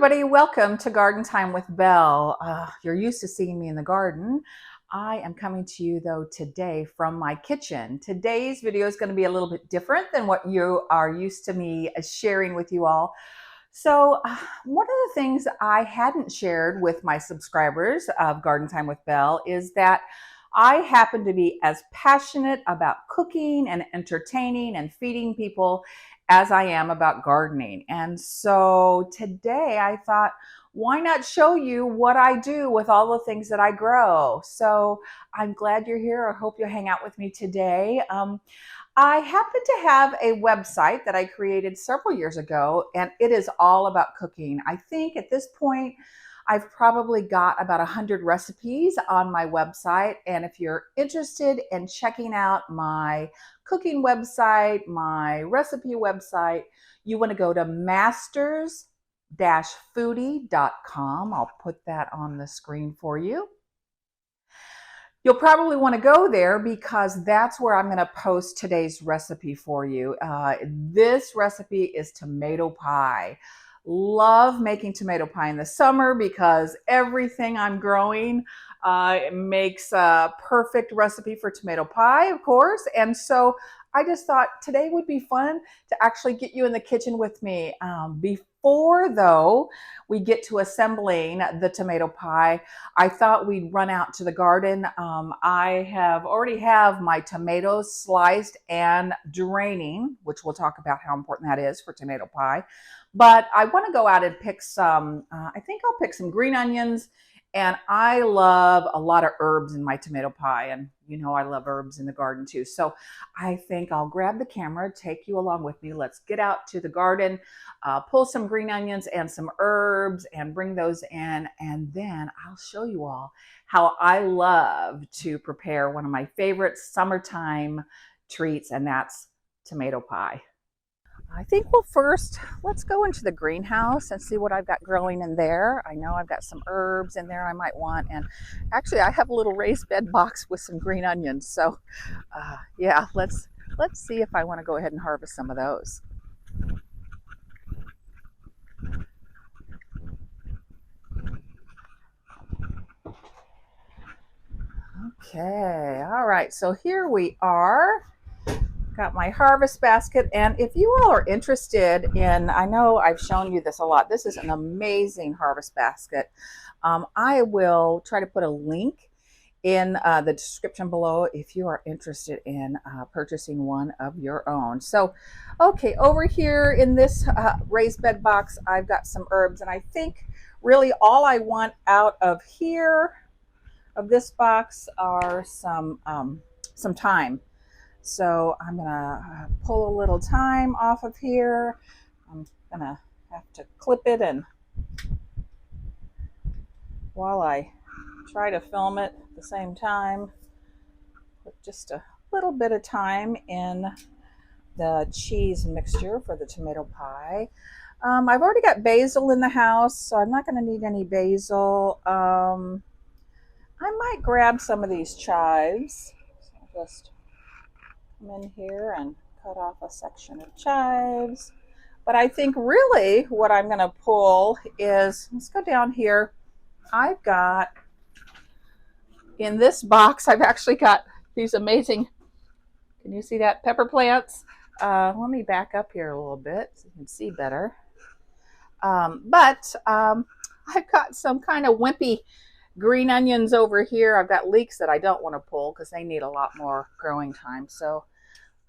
everybody, welcome to Garden Time with Belle. You're used to seeing me in the garden. I am coming to you though today from my kitchen. Today's video is going to be a little bit different than what you are used to me sharing with you all. One of the things I hadn't shared with my subscribers of Garden Time with Belle is that I happen to be as passionate about cooking and entertaining and feeding people as I am about gardening. And so today I thought, why not show you what I do with all the things that I grow? So I'm glad you're here. I hope you'll hang out with me today. I happen to have a website that I created several years ago, and it is all about cooking. I think at this point, I've probably got about 100 recipes on my website. And if you're interested in checking out my cooking website, my recipe website, you want to go to masters-foodie.com. I'll put that on the screen for you. You'll probably want to go there because that's where I'm going to post today's recipe for you. This recipe is tomato pie. Love making tomato pie in the summer because everything I'm growing makes a perfect recipe for tomato pie, of course. And so I just thought today would be fun to actually get you in the kitchen with me. Before, though, we get to assembling the tomato pie, I thought we'd run out to the garden. I already have my tomatoes sliced and draining, which we'll talk about how important that is for tomato pie. But I want to go out and pick some, I think I'll pick some green onions. And I love a lot of herbs in my tomato pie. And you know I love herbs in the garden too. So I think I'll grab the camera, take you along with me. Let's get out to the garden, pull some green onions and some herbs and bring those in. And then I'll show you all how I love to prepare one of my favorite summertime treats, and that's tomato pie. I think let's go into the greenhouse and see what I've got growing in there. I know I've got some herbs in there I might want, and actually I have a little raised bed box with some green onions. So yeah, let's see if I want to go ahead and harvest some of those. Okay, all right, so here we are. Got my harvest basket, and if you all are interested in, I know I've shown you this a lot, this is an amazing harvest basket. I will try to put a link in the description below if you are interested in purchasing one of your own. So okay, over here in this raised bed box I've got some herbs, and I think really all I want out of here, of this box, are some thyme. So I'm gonna pull a little thyme off of here. I'm gonna have to clip it, and while I try to film it at the same time, put just a little bit of thyme in the cheese mixture for the tomato pie. I've already got basil in the house, so I'm not gonna need any basil. I might grab some of these chives. So I'll just come in here and cut off a section of chives. But I think really what I'm going to pull is, let's go down here. I've got, in this box, I've actually got these amazing, can you see that, pepper plants? Let me back up here a little bit so you can see better. I've got some kind of wimpy green onions over here. I've got leeks that I don't want to pull because they need a lot more growing time. So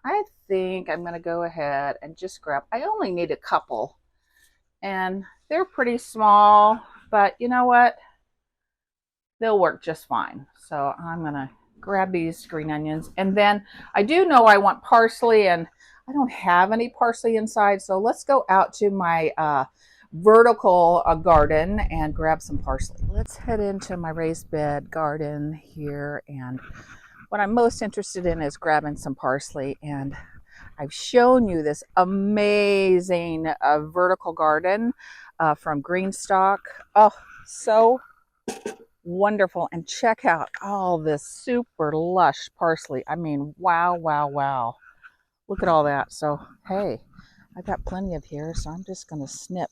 I think I'm going to go ahead and just grab, I only need a couple, and they're pretty small, but you know what? They'll work just fine. So I'm going to grab these green onions, and then I do know I want parsley, and I don't have any parsley inside. So let's go out to my vertical garden and grab some parsley. Let's head into my raised bed garden here, and what I'm most interested in is grabbing some parsley. And I've shown you this amazing vertical garden from Greenstock. Oh, so wonderful. And check out all this super lush parsley. I mean, wow, wow, wow. Look at all that. So, hey, I've got plenty of here, so I'm just going to snip.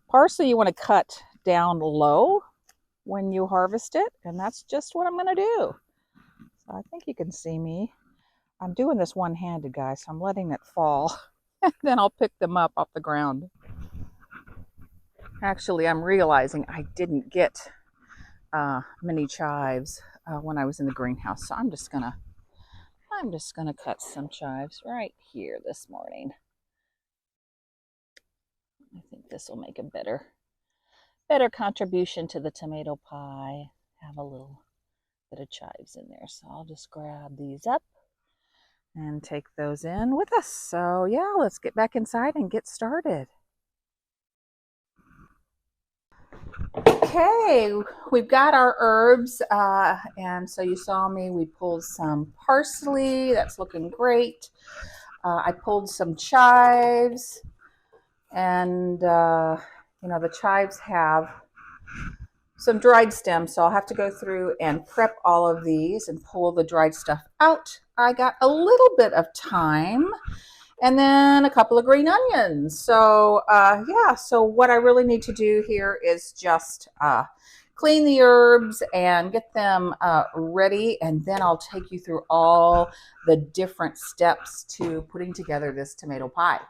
Parsley you want to cut down low when you harvest it, and that's just what I'm going to do. So I think you can see me. I'm doing this one-handed, guys, so I'm letting it fall. Then I'll pick them up off the ground. Actually, I'm realizing I didn't get many chives when I was in the greenhouse, so I'm just gonna cut some chives right here this morning. I think this will make a better contribution to the tomato pie. Have a little bit of chives in there, so I'll just grab these up and take those in with us. So yeah, let's get back inside and get started. Okay, we've got our herbs, and so you saw me, we pulled some parsley, that's looking great. I pulled some chives, and you know, the chives have some dried stems, so I'll have to go through and prep all of these and pull the dried stuff out. I got a little bit of thyme, and then a couple of green onions. So yeah, so what I really need to do here is just clean the herbs and get them ready, and then I'll take you through all the different steps to putting together this tomato pie.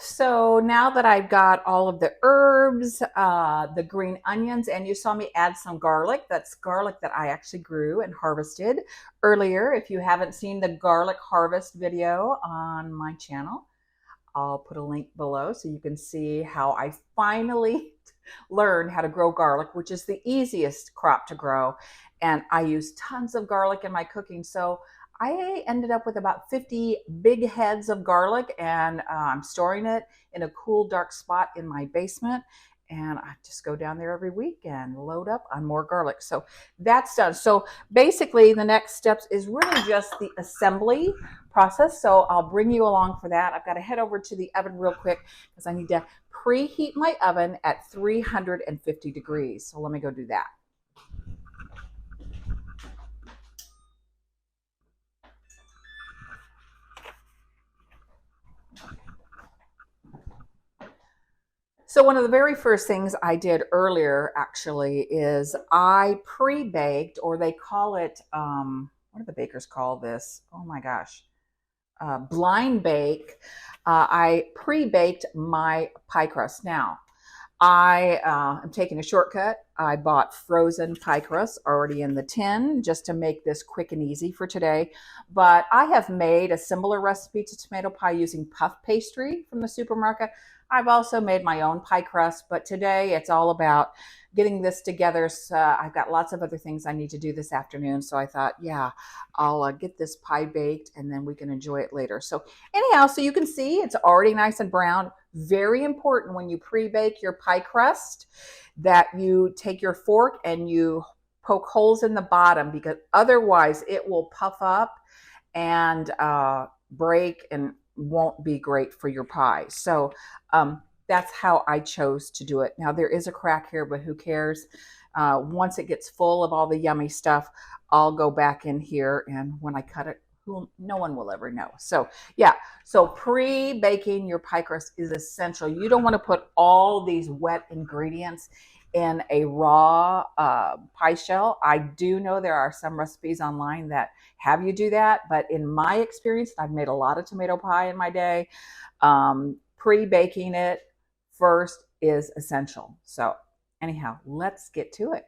So now that I've got all of the herbs, the green onions, and you saw me add some garlic. That's garlic that I actually grew and harvested earlier. If you haven't seen the garlic harvest video on my channel, I'll put a link below so you can see how I finally learned how to grow garlic, which is the easiest crop to grow. And I use tons of garlic in my cooking. So I ended up with about 50 big heads of garlic, and I'm storing it in a cool, dark spot in my basement. And I just go down there every week and load up on more garlic. So that's done. So basically, the next steps is really just the assembly process. So I'll bring you along for that. I've got to head over to the oven real quick because I need to preheat my oven at 350 degrees. So let me go do that. So one of the very first things I did earlier actually is I pre-baked, or they call it, what do the bakers call this? Oh my gosh. Blind bake. I pre-baked my pie crust. Now, I am taking a shortcut. I bought frozen pie crust already in the tin just to make this quick and easy for today. But I have made a similar recipe to tomato pie using puff pastry from the supermarket. I've also made my own pie crust, but today it's all about getting this together. So I've got lots of other things I need to do this afternoon. So I thought, yeah, I'll get this pie baked and then we can enjoy it later. So anyhow, so you can see it's already nice and brown. Very important when you pre-bake your pie crust that you take your fork and you poke holes in the bottom, because otherwise it will puff up and break and won't be great for your pie. So that's how I chose to do it. Now there is a crack here, but who cares? Once it gets full of all the yummy stuff, I'll go back in here, and when I cut it, no one will ever know. So yeah, so pre-baking your pie crust is essential. You don't want to put all these wet ingredients in a raw pie shell. I do know there are some recipes online that have you do that, but in my experience, I've made a lot of tomato pie in my day. Pre-baking it first is essential. So anyhow, let's get to it.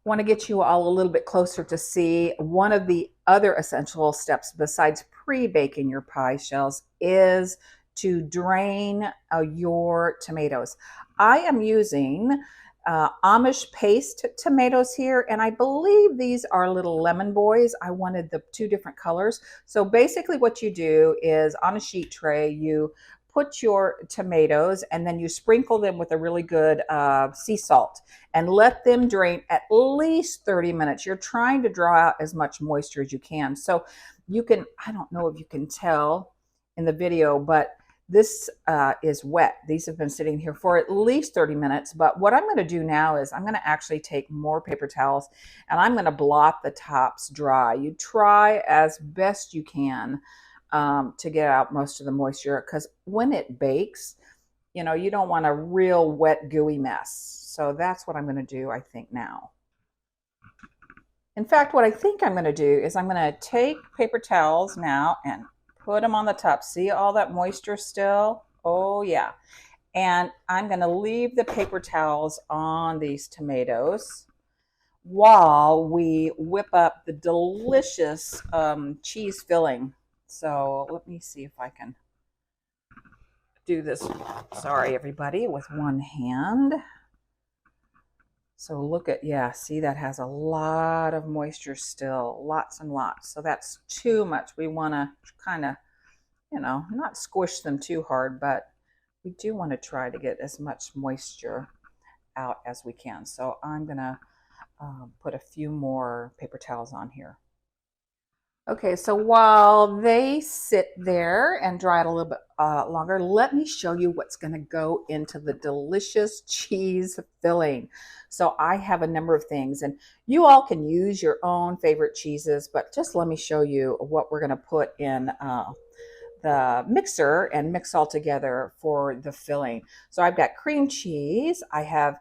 Want to get you all a little bit closer to see one of the other essential steps besides pre-baking your pie shells is to drain your tomatoes. I am using Amish paste tomatoes here, and I believe these are little lemon boys. I wanted the two different colors. So basically what you do is on a sheet tray, you put your tomatoes and then you sprinkle them with a really good sea salt and let them drain at least 30 minutes. You're trying to draw out as much moisture as you can. So you can, I don't know if you can tell in the video, but this is wet. These have been sitting here for at least 30 minutes. But what I'm going to do now is I'm going to actually take more paper towels and I'm going to blot the tops dry. You try as best you can to get out most of the moisture, because when it bakes, you know, you don't want a real wet, gooey mess. So that's what I'm going to do, I think, now. In fact, what I think I'm going to do is I'm going to take paper towels now and put them on the top. See all that moisture still? Oh, yeah. And I'm going to leave the paper towels on these tomatoes while we whip up the delicious cheese filling. So let me see if I can do this, sorry everybody, with one hand. So look at, yeah, see, that has a lot of moisture still, lots and lots. So that's too much. We want to kind of, you know, not squish them too hard, but we do want to try to get as much moisture out as we can. So I'm going to put a few more paper towels on here. Okay, so while they sit there and dry out a little bit longer, let me show you what's going to go into the delicious cheese filling. So I have a number of things, and you all can use your own favorite cheeses, but just let me show you what we're going to put in the mixer and mix all together for the filling. So I've got cream cheese, I have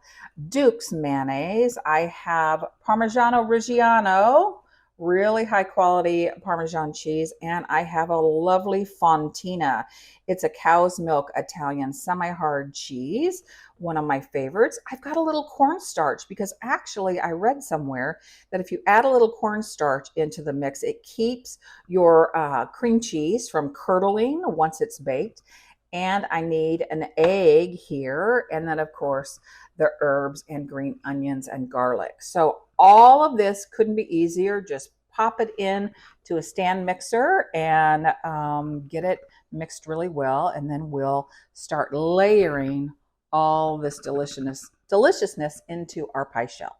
Duke's mayonnaise, I have Parmigiano Reggiano, really high quality Parmesan cheese, and I have a lovely Fontina. It's a cow's milk Italian semi-hard cheese, one of my favorites. I've got a little cornstarch because actually I read somewhere that if you add a little cornstarch into the mix, it keeps your cream cheese from curdling once it's baked. And I need an egg here, and then of course the herbs and green onions and garlic. So all of this couldn't be easier. Just pop it in to a stand mixer and get it mixed really well. And then we'll start layering all this deliciousness into our pie shell.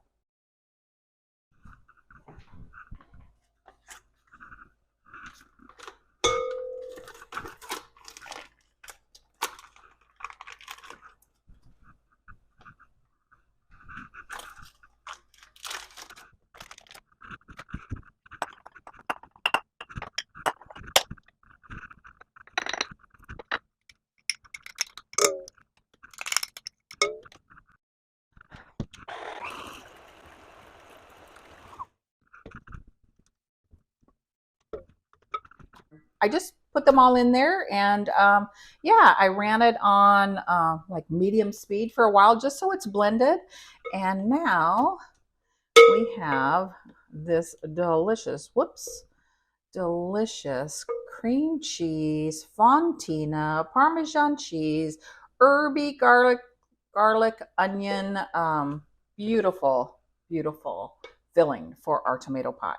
I just put them all in there, and yeah, I ran it on like medium speed for a while just so it's blended. And now we have this delicious, delicious cream cheese, Fontina, Parmesan cheese, herby garlic, onion, beautiful, beautiful filling for our tomato pie.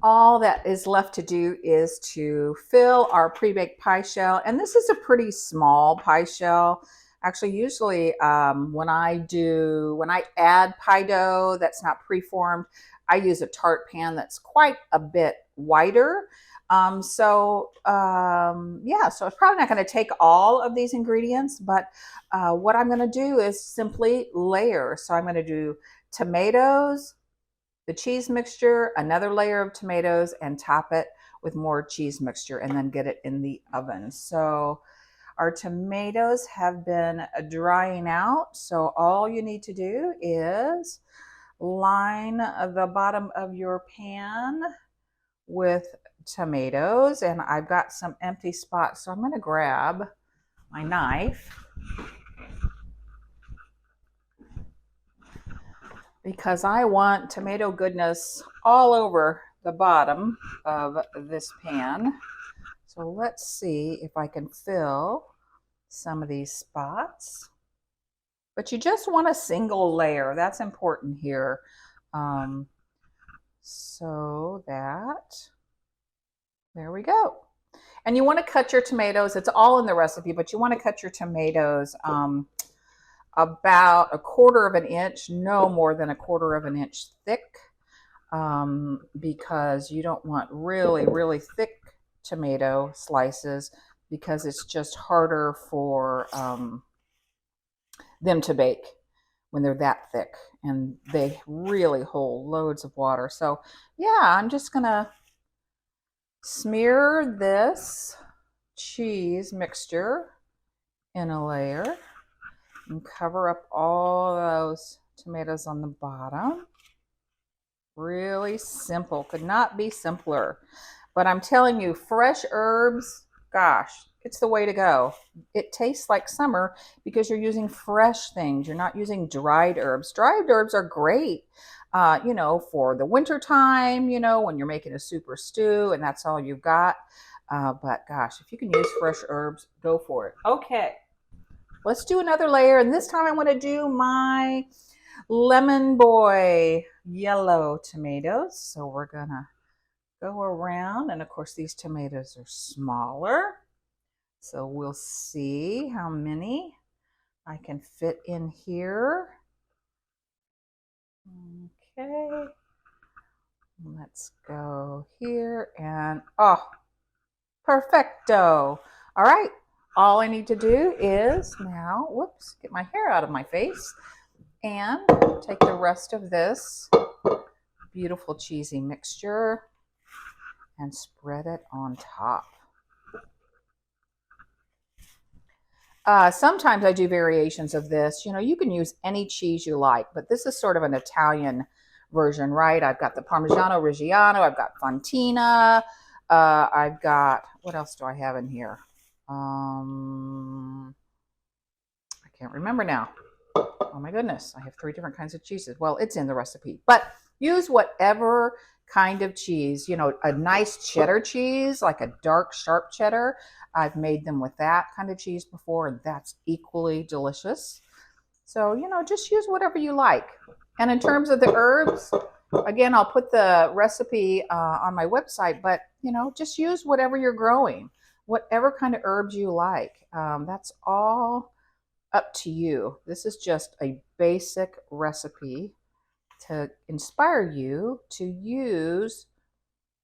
All that is left to do is to fill our pre-baked pie shell. And this is a pretty small pie shell. Actually, usually when I add pie dough that's not preformed, I use a tart pan that's quite a bit wider. Yeah, so it's probably not going to take all of these ingredients, but what I'm going to do is simply layer. So I'm going to do tomatoes, the cheese mixture, another layer of tomatoes, and top it with more cheese mixture, and then get it in the oven. So our tomatoes have been drying out. So all you need to do is line the bottom of your pan with tomatoes, and I've got some empty spots. So I'm going to grab my knife because I want tomato goodness all over the bottom of this pan. So let's see if I can fill some of these spots. But you just want a single layer. That's important here. So that, there we go. And you want to cut your tomatoes. It's all in the recipe, but you want to cut your tomatoes about 1/4 of an inch, no more than 1/4 of an inch thick, because you don't want really, really thick tomato slices because it's just harder for them to bake when they're that thick, and they really hold loads of water. So yeah, I'm just gonna smear this cheese mixture in a layer and cover up all those tomatoes on the bottom. Really simple, could not be simpler. But I'm telling you, fresh herbs, gosh, it's the way to go. It tastes like summer because you're using fresh things. You're not using dried herbs. Dried herbs are great, for the winter time, when you're making a soup or stew and that's all you've got. But gosh, if you can use fresh herbs, go for it. Okay, let's do another layer. And this time I want to do my Lemon Boy yellow tomatoes. So we're gonna go around, and of course these tomatoes are smaller, so we'll see how many I can fit in here. Okay, let's go here, and perfecto. All right, all I need to do is now, whoops, get my hair out of my face, and take the rest of this beautiful cheesy mixture and spread it on top. Sometimes I do variations of this. You can use any cheese you like, but this is sort of an Italian version, right? I've got the Parmigiano Reggiano, I've got Fontina, I've got, what else do I have in here? I can't remember now. Oh my goodness, I have 3 different kinds of cheeses. Well, it's in the recipe, but use whatever kind of cheese, a nice cheddar cheese, like a dark, sharp cheddar. I've made them with that kind of cheese before, and that's equally delicious. So, just use whatever you like. And in terms of the herbs, again, I'll put the recipe on my website, but, just use whatever you're growing, whatever kind of herbs you like. That's all up to you. This is just a basic recipe to inspire you to use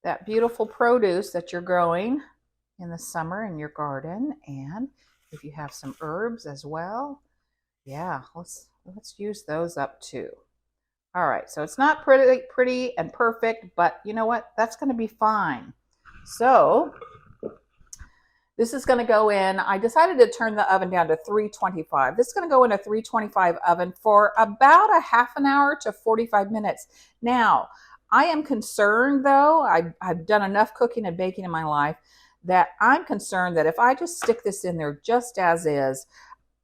that beautiful produce that you're growing in the summer in your garden. And if you have some herbs as well, yeah, let's use those up too. All right, so it's not pretty and perfect, but you know what? That's going to be fine. So this is going to go in. I decided to turn the oven down to 325. This is going to go in a 325 oven for about a half an hour to 45 minutes. Now, I am concerned though, I've done enough cooking and baking in my life that I'm concerned that if I just stick this in there just as is,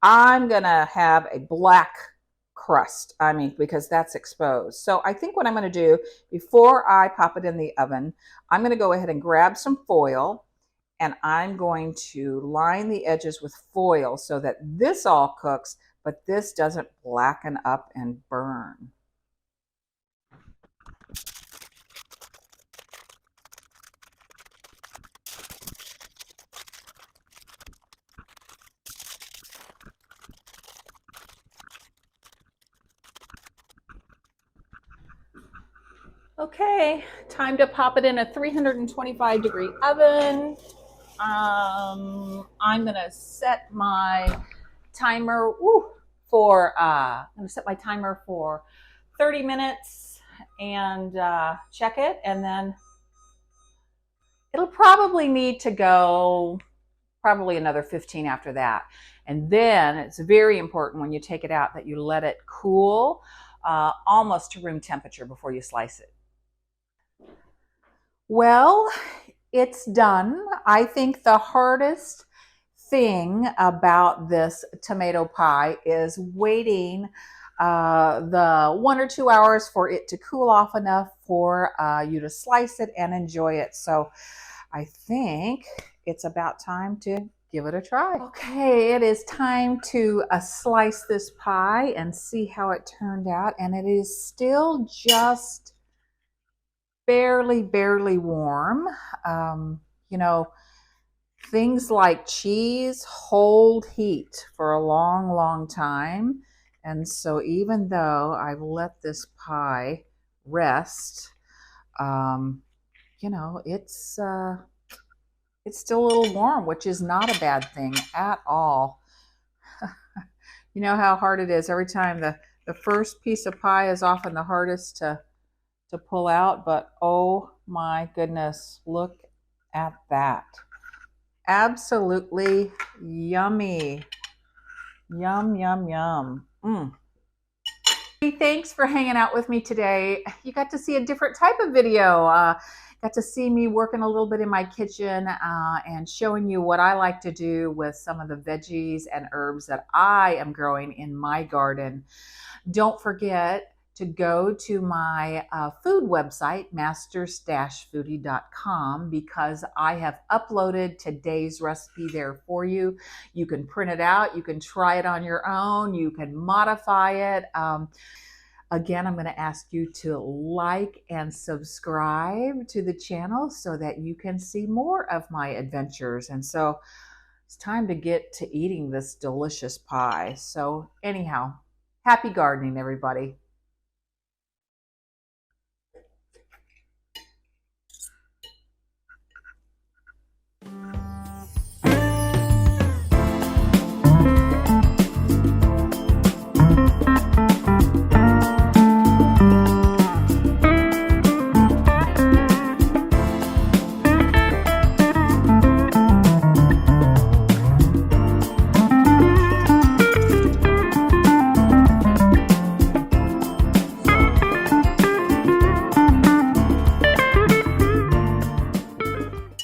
I'm going to have a black crust. Because that's exposed. So I think what I'm going to do before I pop it in the oven, I'm going to go ahead and grab some foil, and I'm going to line the edges with foil so that this all cooks, but this doesn't blacken up and burn. Okay, Time to pop it in a 325-degree oven. I'm gonna set my timer for 30 minutes and check it, and then it'll probably need to go probably another 15 after that. And then it's very important when you take it out that you let it cool almost to room temperature before you slice it. Well, it's done. I think the hardest thing about this tomato pie is waiting the 1 or 2 hours for it to cool off enough for you to slice it and enjoy it. So I think it's about time to give it a try. Okay, it is time to slice this pie and see how it turned out. And it is still just barely warm. You know, things like cheese hold heat for a long time. And so even though I've let this pie rest, you know, it's still a little warm, which is not a bad thing at all. You know how hard it is. Every time the first piece of pie is often the hardest to pull out, but oh my goodness, look at that. Absolutely yummy. Yum, yum, yum. Thanks for hanging out with me today. You got to see a different type of video. Got to see me working a little bit in my kitchen and showing you what I like to do with some of the veggies and herbs that I am growing in my garden. Don't forget to go to my food website, masters-foodie.com, because I have uploaded today's recipe there for you. You can print it out, you can try it on your own, you can modify it. Again, I'm going to ask you to like and subscribe to the channel so that you can see more of my adventures. And so it's time to get to eating this delicious pie. So anyhow, happy gardening, everybody.